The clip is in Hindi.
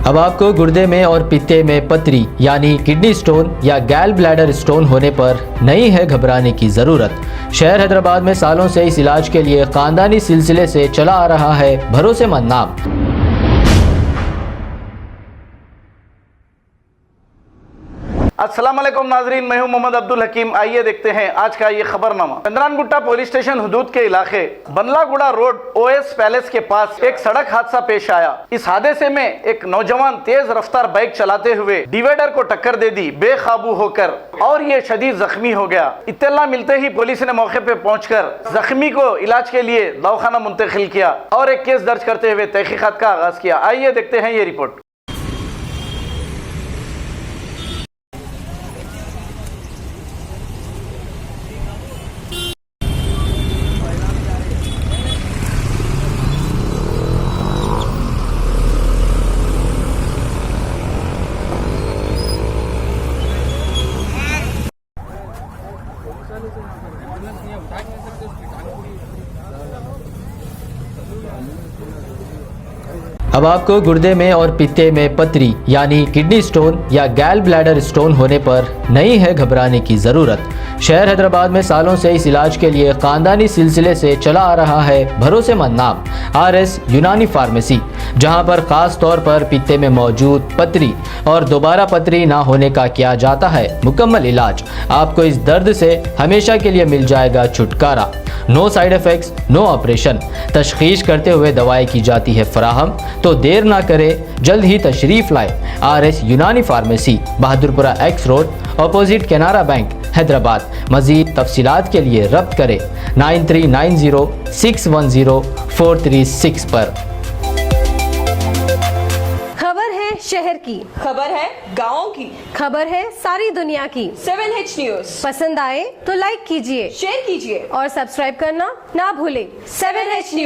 अब आपको गुर्दे में और पित्ते में पथरी यानी किडनी स्टोन या गैल ब्लैडर स्टोन होने पर नहीं है घबराने की ज़रूरत। शहर हैदराबाद में सालों से इस इलाज के लिए खानदानी सिलसिले से चला आ रहा है भरोसेमंद नाम। अस्सलाम वालेकुम नाजरीन, मैं हूं मोहम्मद अब्दुल हकीम। आइए देखते हैं आज का ये खबरनामा। चंद्रानगुट्टा पुलिस स्टेशन हुदूद के इलाके बंदलागुड़ा रोड ओएस पैलेस के पास एक सड़क हादसा पेश आया। इस हादसे में एक नौजवान तेज रफ्तार बाइक चलाते हुए डिवाइडर को टक्कर दे दी बेकाबू होकर और ये शदीद जख्मी हो गया। इत्तला मिलते ही पुलिस ने मौके पे पहुंचकर जख्मी को इलाज के लिए दवाखाना मुंतकिल किया और एक केस दर्ज करते हुए तहकीकात का आगाज किया। आइए देखते हैं ये रिपोर्ट। अब आपको गुर्दे में और पित्ते में पथरी यानी किडनी स्टोन या गैल ब्लैडर स्टोन होने पर नहीं है घबराने की ज़रूरत। शहर हैदराबाद में सालों से इस इलाज के लिए खानदानी सिलसिले से चला आ रहा है भरोसेमंद नाम RS यूनानी फार्मेसी, जहां पर खास तौर पर पित्ते में मौजूद पथरी और दोबारा पथरी ना होने का किया जाता है मुकम्मल इलाज। आपको इस दर्द से हमेशा के लिए मिल जाएगा छुटकारा। No side effects, no operation. तशखीस करते हुए दवाएं की जाती है फराहम। तो देर ना करें, जल्द ही तशरीफ लाए RS यूनानी pharmacy, Bahadurpura X road, opposite Canara bank, Hyderabad. मज़ीद तफसीलात के लिए रब्त करें 9390610436 पर। खबर है शहर की, खबर है गाँव की, खबर है सारी दुनिया की। 7H न्यूज पसंद आए तो लाइक कीजिए, शेयर कीजिए और सब्सक्राइब करना ना भूलें। 7H news.